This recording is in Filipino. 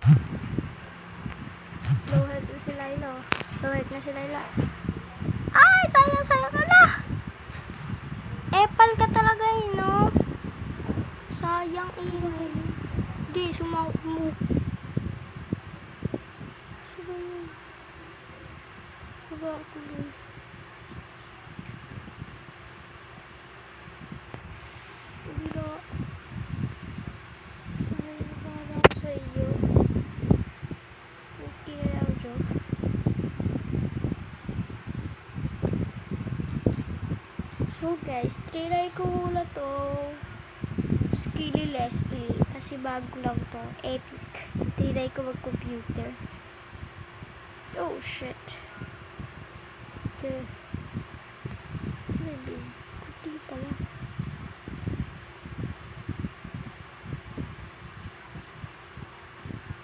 Low health na si Layla. Low health na si Layla. Ay! Sayang ka na! Epal ka talaga no? Sayang ingay. Di, sumamuk. Saba yun. Saba ako yun. Bila. Sayang para ako sa iyo. Okay na lang, joke. So guys, try ko muna to Skilly Leslie kasi bago lang to, epic. Try ko mag-computer. Oh shit. Saan ba? Kuti pala.